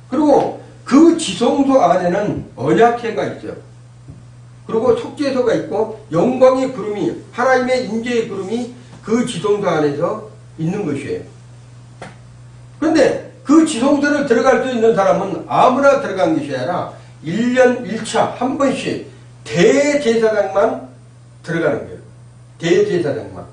S1: 그리고 그 지성소 안에는 언약궤가 있어요. 그리고 속죄소가 있고 영광의 구름이, 하나님의 임재의 구름이 그 지성소 안에서 있는 것이에요. 그런데 그 지성소를 들어갈 수 있는 사람은 아무나 들어간 것이 아니라 1년 1차 한 번씩 대제사장만 들어가는 거예요. 대제사장만.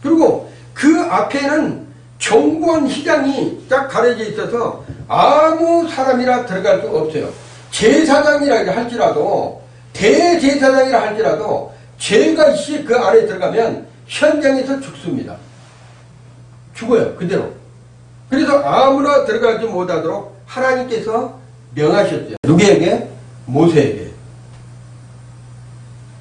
S1: 그리고 그 앞에는 정권 휘장이 딱 가려져 있어서 아무 사람이나 들어갈 수 없어요. 제사장이라 할지라도, 대제사장이라 할지라도 죄가 있이 그 안에 들어가면 현장에서 죽습니다. 죽어요. 그대로. 그래서 아무나 들어가지 못하도록 하나님께서 명하셨죠. 누구에게? 모세에게.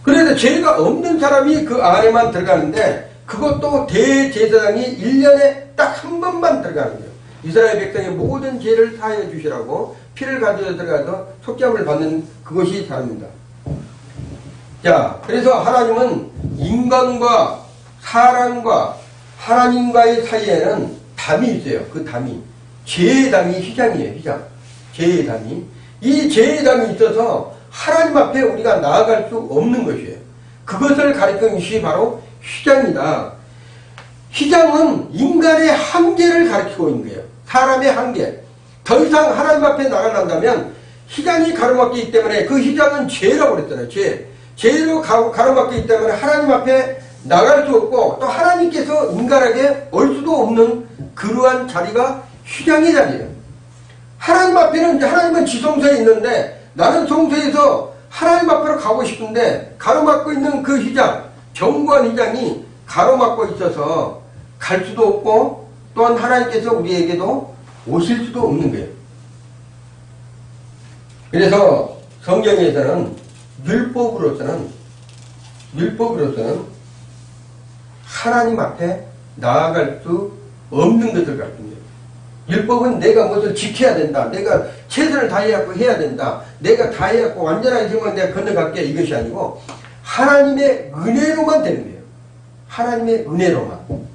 S1: 그래서 죄가 없는 사람이 그 안에만 들어가는데, 그것도 대제사장이 1년에 딱 한 번만 들어가는 거예요. 이스라엘 백성의 모든 죄를 사하여 주시라고 피를 가지고 들어가서 속죄함을 받는 그것이 다릅니다. 자, 그래서 하나님은 인간과 사람과 하나님과의 사이에는 담이 있어요. 그 담이. 죄의 담이 휘장이에요. 휘장. 죄의 담이. 이 죄의 담이 있어서 하나님 앞에 우리가 나아갈 수 없는 것이에요. 그것을 가리키는 것이 바로 휘장이다. 휘장은 인간의 한계를 가리키고 있는 거예요. 사람의 한계. 더 이상 하나님 앞에 나가려면 휘장이 가로막기 때문에, 그 휘장은 죄라고 그랬잖아요. 죄로 가로막기 때문에 하나님 앞에 나갈 수 없고, 또 하나님께서 인간에게 올 수도 없는 그러한 자리가 휘장의 자리예요. 하나님 앞에는, 이제 하나님은 지성소에 있는데 나는 성소에서 하나님 앞으로 가고 싶은데 가로막고 있는 그 휘장, 견고한 휘장이 가로막고 있어서 갈 수도 없고, 또한 하나님께서 우리에게도 오실 수도 없는 거예요. 그래서 성경에서는 율법으로서는 하나님 앞에 나아갈 수 없는 것을 가르칩니다. 율법은 내가 무엇을 지켜야 된다, 내가 최선을 다해갖고 해야 된다, 내가 다 해갖고 완전하게 되면 내가 건너갈게, 이것이 아니고 하나님의 은혜로만 되는 거예요. 하나님의 은혜로만.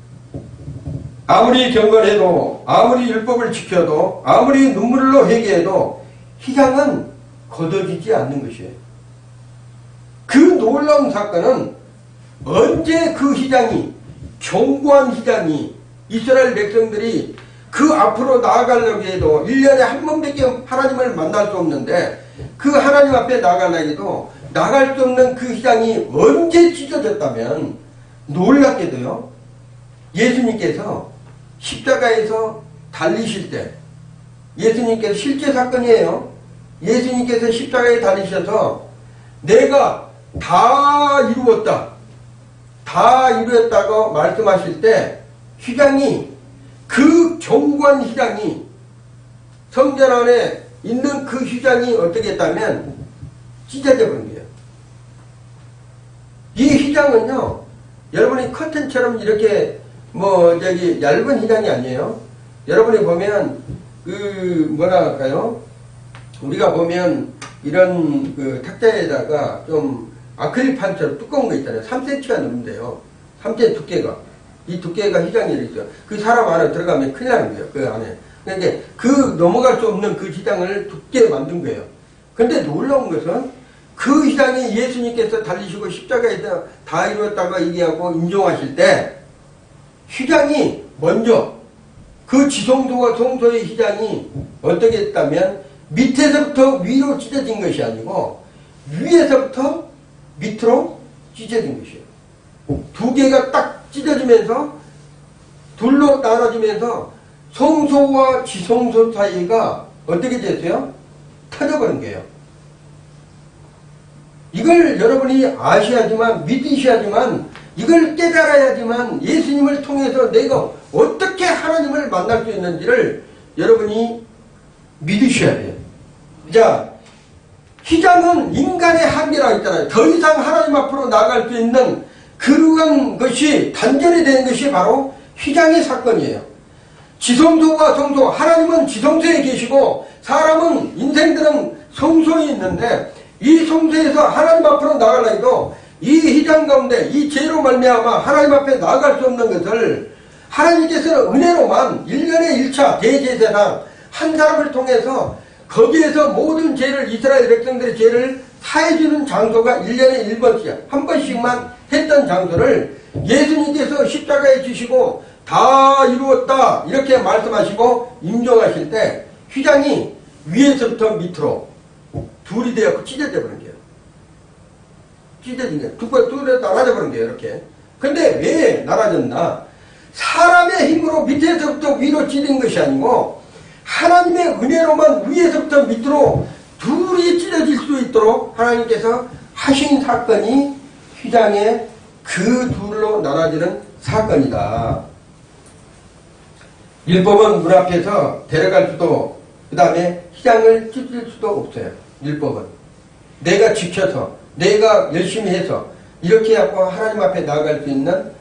S1: 아무리 경건해도, 아무리 율법을 지켜도, 아무리 눈물로 회개해도 휘장은 걷어지지 않는 것이에요. 그 놀라운 사건은 언제 그 휘장이, 견고한 휘장이, 이스라엘 백성들이 그 앞으로 나아가려고 해도 1년에 한 번밖에 하나님을 만날 수 없는데, 그 하나님 앞에 나아가려고 해도 나갈 수 없는 그 휘장이 언제 찢어졌다면, 놀랍게도요, 예수님께서 십자가에서 달리실 때, 예수님께서 실제 사건이에요. 예수님께서 십자가에 달리셔서 내가 다 이루었다, 다 이루었다고 말씀하실 때 휘장이, 그 견고한 휘장이 성전 안에 있는 그 휘장이 어떻게 했다면 찢어져 버린 거예요. 이 휘장은요, 여러분이 커튼처럼 이렇게 얇은 휘장이 아니에요. 여러분이 보면 뭐라 할까요? 우리가 보면 이런 탁자에다가 좀 아크릴판처럼 두꺼운 거 있잖아요. 3cm가 넘는데요. 3cm 두께가. 이 두께가 휘장이 이렇게 그 사람 안에 들어가면 큰일 나는 거예요. 그 안에. 그런데 넘어갈 수 없는 그 휘장을 두께 만든 거예요. 근데 놀라운 것은 그 휘장이 예수님께서 달리시고 십자가에서 다 이루었다고 얘기하고 인정하실 때 휘장이 먼저 그 지성소와 성소의 휘장이 어떻게 했다면 밑에서부터 위로 찢어진 것이 아니고 위에서부터 밑으로 찢어진 것이에요. 두 개가 딱 찢어지면서 둘로 나눠지면서 성소와 지성소 사이가 어떻게 됐어요? 터져버린 거예요. 이걸 여러분이 아셔야지만, 믿으셔야지만, 이걸 깨달아야지만 예수님을 통해서 내가 어떻게 하나님을 만날 수 있는지를 여러분이 믿으셔야 돼요. 자, 휘장은 인간의 한계라고 했잖아요. 더 이상 하나님 앞으로 나아갈 수 있는 그러한 것이 단절이 되는 것이 바로 휘장의 사건이에요. 지성소와 성소, 하나님은 지성소에 계시고 사람은 인생들은 성소에 있는데 이 성소에서 하나님 앞으로 나아가려 해도 이 휘장 가운데 이 죄로 말미암아 하나님 앞에 나아갈 수 없는 것을 하나님께서는 은혜로만 1년에 1차 대제사장 한 사람을 통해서 거기에서 모든 죄를 이스라엘 백성들의 죄를 사해주는 장소가 1년에 1번씩 한 번씩만 했던 장소를 예수님께서 십자가에 주시고 다 이루었다 이렇게 말씀하시고 임종하실 때 휘장이 위에서부터 밑으로 둘이 되었고 찢어져 버린 거예요. 찢어진 거예요. 둘에 나눠져 버린 거예요. 이렇게. 근데 왜 나눠졌나? 사람의 힘으로 밑에서부터 위로 찢은 것이 아니고 하나님의 은혜로만 위에서부터 밑으로 둘이 찢어질 수 있도록 하나님께서 하신 사건이 휘장의 그 둘로 나눠지는 사건이다. 율법은 문 앞에서 데려갈 수도 그 다음에 휘장을 찢을 수도 없어요. 율법은 내가 지켜서 내가 열심히 해서 이렇게 하고 하나님 앞에 나아갈 수 있는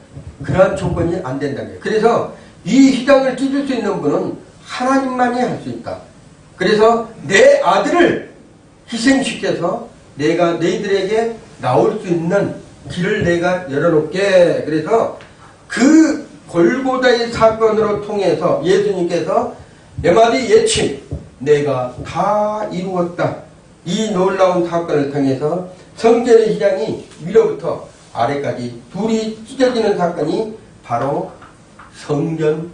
S1: 그러한 조건이 안 된다는 거예요. 그래서 이 휘장을 찢을 수 있는 분은 하나님만이 할 수 있다. 그래서 내 아들을 희생시켜서 내가 너희들에게 나올 수 있는 길을 내가 열어놓게. 그래서 그 골고다의 사건으로 통해서 예수님께서 몇 마디 예침, 내가 다 이루었다. 이 놀라운 사건을 통해서 성전의 휘장이 위로부터 아래까지 둘이 찢어지는 사건이 바로 성전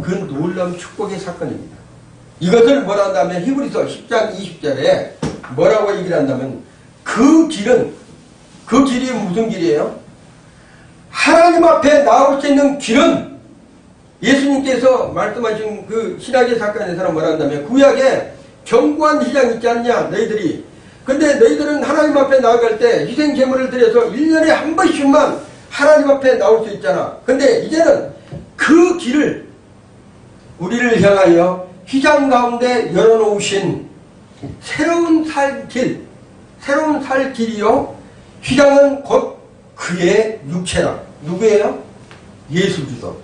S1: 그 놀라운 축복의 사건입니다. 이것을 뭐라 한다면 히브리서 10장 20절에 뭐라고 얘기를 한다면 그 길이 무슨 길이에요? 하나님 앞에 나올 수 있는 길은 예수님께서 말씀하신 그 신학의 사건에서는 뭐라 한다면 구약에 견고한 휘장 있지 않냐 너희들이. 근데 너희들은 하나님 앞에 나아갈 때 희생 제물을 드려서 1년에 한 번씩만 하나님 앞에 나올 수 있잖아. 근데 이제는 그 길을 우리를 향하여 휘장 가운데 열어놓으신 새로운 살 길이요. 휘장은 곧 그의 육체라. 누구예요? 예수 그리스도.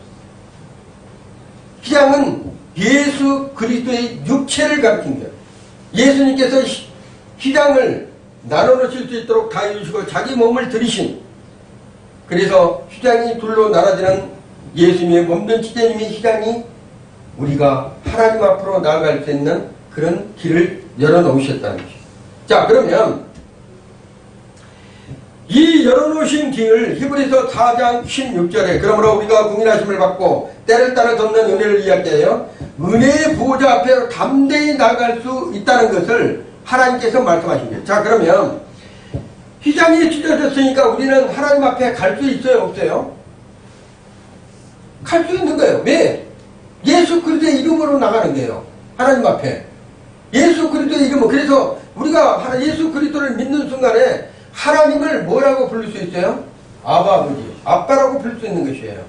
S1: 휘장은 예수 그리스도의 육체를 가리킨 거예요. 예수님께서 휘장을 나눠놓으실 수 있도록 다 이루시고 자기 몸을 들이신, 그래서 휘장이 둘로 나눠지는 예수님의 몸된 지제님의 휘장이 우리가 하나님 앞으로 나아갈 수 있는 그런 길을 열어놓으셨다는 것이죠. 자, 그러면 이 열어놓으신 길을 히브리서 4장 16절에 그러므로 우리가 궁일하심을 받고 때를 따라 덮는 은혜를 이야기해요. 은혜의 보호자 앞에 담대히 나갈 수 있다는 것을 하나님께서 말씀하신 거예요. 자, 그러면 휘장이 찢어졌으니까 우리는 하나님 앞에 갈 수 있어요, 없어요? 갈 수 있는 거예요. 왜? 예수 그리스도의 이름으로 나가는 거예요. 하나님 앞에. 예수 그리스도의 이름은, 그래서 우리가 예수 그리스도를 믿는 순간에 하나님을 뭐라고 부를 수 있어요? 아바 아버지, 아빠라고 부를 수 있는 것이에요.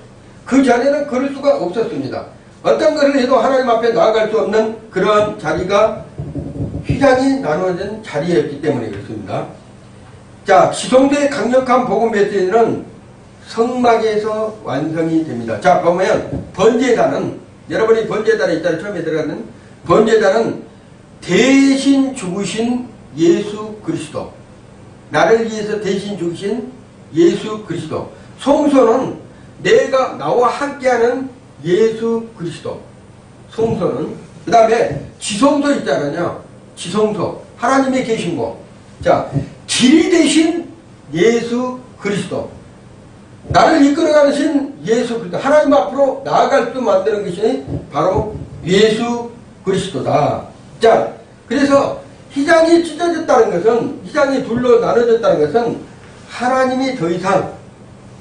S1: 그 전에는 그럴 수가 없었습니다. 어떤 것을 해도 하나님 앞에 나아갈 수 없는 그러한 자리가 휘장이 나누어진 자리였기 때문에 그렇습니다. 자, 지성도의 강력한 복음 메시지는 성막에서 완성이 됩니다. 자, 보면 번제단은, 여러분이 번제단에 있다는 처음에 들어가는 번제단은 대신 죽으신 예수 그리스도, 나를 위해서 대신 죽으신 예수 그리스도. 성소는 내가 나와 함께하는 예수 그리스도. 성소는 그 다음에 지성소 있잖아요. 지성소, 하나님의 계신 곳. 자, 길이 되신 예수 그리스도, 나를 이끌어가신 예수 그리스도, 하나님 앞으로 나아갈 수 만드는 것이 바로 예수 그리스도다. 자, 그래서 휘장이 찢어졌다는 것은, 휘장이 둘로 나눠졌다는 것은 하나님이 더 이상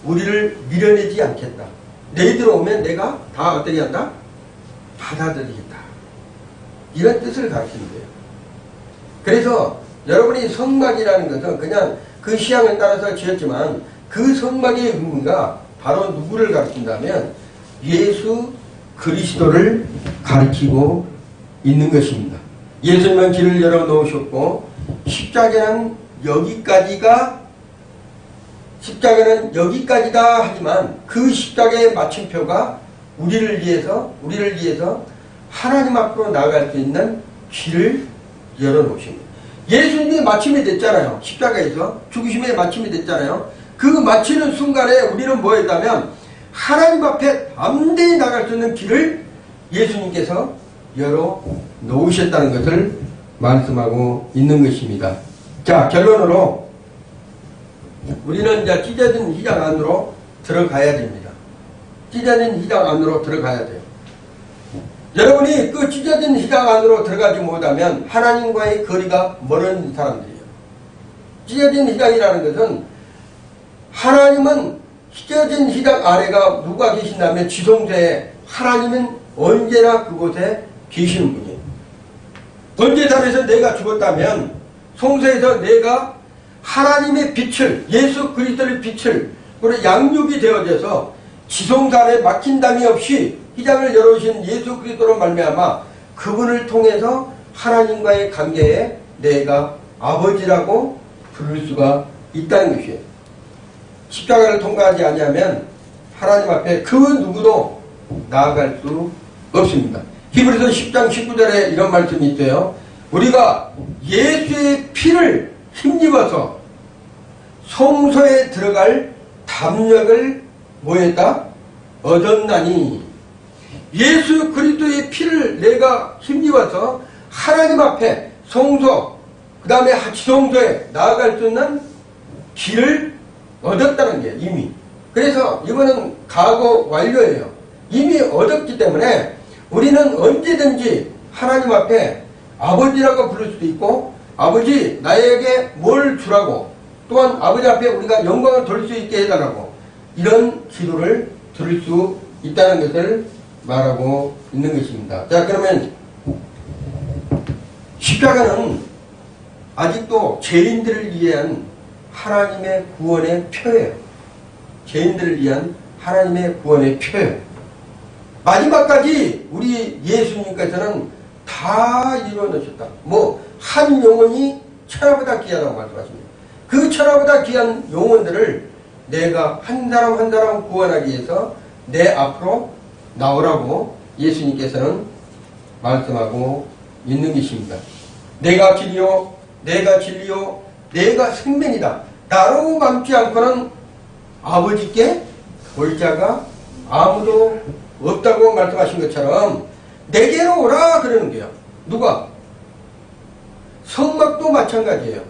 S1: 우리를 밀어내지 않겠다. 너희들 오면 내가 다 어떻게 한다? 받아들이겠다. 이런 뜻을 가르치는 거예요. 그래서 여러분이 성막이라는 것은 그냥 그 시향에 따라서 지었지만 그 성막의 의미가 바로 누구를 가르친다면 예수 그리스도를 가리키고 있는 것입니다. 예수님은 길을 열어놓으셨고 십자가는 여기까지다 하지만 그 십자가의 마침표가 우리를 위해서 하나님 앞으로 나아갈 수 있는 길을 열어놓으십니다. 예수님이 마침이 됐잖아요. 십자가에서 죽으심의 마침이 됐잖아요. 그 마치는 순간에 우리는 뭐 했다면 하나님 앞에 담대히 나갈 수 있는 길을 예수님께서 열어놓으셨다는 것을 말씀하고 있는 것입니다. 자, 결론으로 우리는 이제 찢어진 휘장 안으로 들어가야 됩니다. 찢어진 휘장 안으로 들어가야 돼요. 여러분이 그 찢어진 휘장 안으로 들어가지 못하면 하나님과의 거리가 멀은 사람들이에요. 찢어진 휘장이라는 것은 하나님은 찢어진 휘장 아래가 누가 계신다면 지성소에 하나님은 언제나 그곳에 계시는 분이에요. 번제단에서 내가 죽었다면 성소에서 내가 하나님의 빛을, 예수 그리스도의 빛을, 그리고 양육이 되어져서 지성단에 막힌 담이 없이 휘장을 열어오신 예수 그리스도로 말미암아 그분을 통해서 하나님과의 관계에 내가 아버지라고 부를 수가 있다는 것이에요. 십자가를 통과하지 아니하면 하나님 앞에 그 누구도 나아갈 수 없습니다. 히브리서 10장 19절에 이런 말씀이 있어요. 우리가 예수의 피를 힘입어서 성소에 들어갈 담력을 뭐했다? 얻었나니. 예수 그리스도의 피를 내가 힘입어서 하나님 앞에 성소, 그 다음에 지성소에 나아갈 수 있는 길을 얻었다는 게 이미. 그래서 이거는 과거 완료예요. 이미 얻었기 때문에 우리는 언제든지 하나님 앞에 아버지라고 부를 수도 있고, 아버지 나에게 뭘 주라고, 또한 아버지 앞에 우리가 영광을 돌릴 수 있게 해달라고, 이런 기도를 들을 수 있다는 것을 말하고 있는 것입니다. 자, 그러면 십자가는 아직도 죄인들을 위한 하나님의 구원의 표예요. 죄인들을 위한 하나님의 구원의 표예요. 마지막까지 우리 예수님께서는 다 이루어놓으셨다. 한 영혼이 천하보다 귀하다고 말씀하십니다. 그 천하보다 귀한 영혼들을 내가 한 사람 한 사람 구원하기 위해서 내 앞으로 나오라고 예수님께서는 말씀하고 있는 것입니다. 내가 길이요, 내가 진리요, 내가 생명이다. 나로 맘지 않고는 아버지께 올 자가 아무도 없다고 말씀하신 것처럼 내게로 오라 그러는 거예요. 누가? 성막도 마찬가지예요.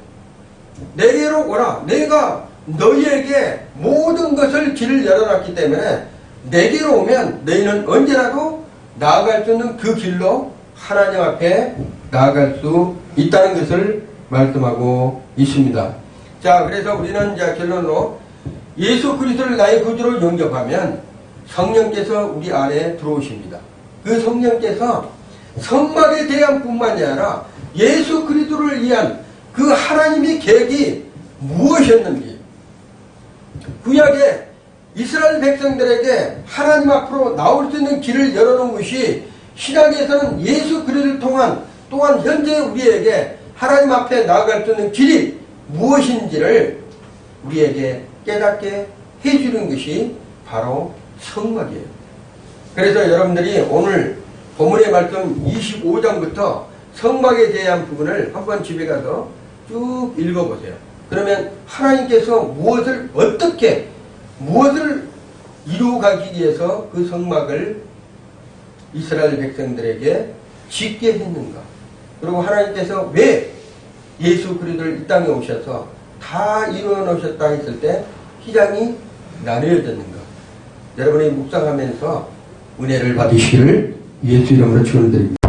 S1: 내게로 오라. 내가 너희에게 모든 것을 길을 열어놨기 때문에 내게로 오면 너희는 언제라도 나아갈 수 있는 그 길로 하나님 앞에 나아갈 수 있다는 것을 말씀하고 있습니다. 자, 그래서 우리는 이제 결론으로 예수 그리스도를 나의 구주로 영접하면 성령께서 우리 안에 들어오십니다. 그 성령께서 성막에 대한 뿐만이 아니라 예수 그리스도를 위한 그 하나님의 계획이 무엇이었는지, 구약에 이스라엘 백성들에게 하나님 앞으로 나올 수 있는 길을 열어놓은 것이 신약에서는 예수 그리스도를 통한 또한 현재 우리에게 하나님 앞에 나아갈 수 있는 길이 무엇인지를 우리에게 깨닫게 해주는 것이 바로 성막이에요. 그래서 여러분들이 오늘 본문의 말씀 25장부터 성막에 대한 부분을 한번 집에 가서 쭉 읽어보세요. 그러면 하나님께서 무엇을 이루어가기 위해서 그 성막을 이스라엘 백성들에게 짓게 했는가, 그리고 하나님께서 왜 예수 그리스도를 이 땅에 오셔서 다 이루어 놓으셨다 했을 때 휘장이 나뉘어졌는가, 여러분이 묵상하면서 은혜를 받으시기를 예수 이름으로 축원드립니다.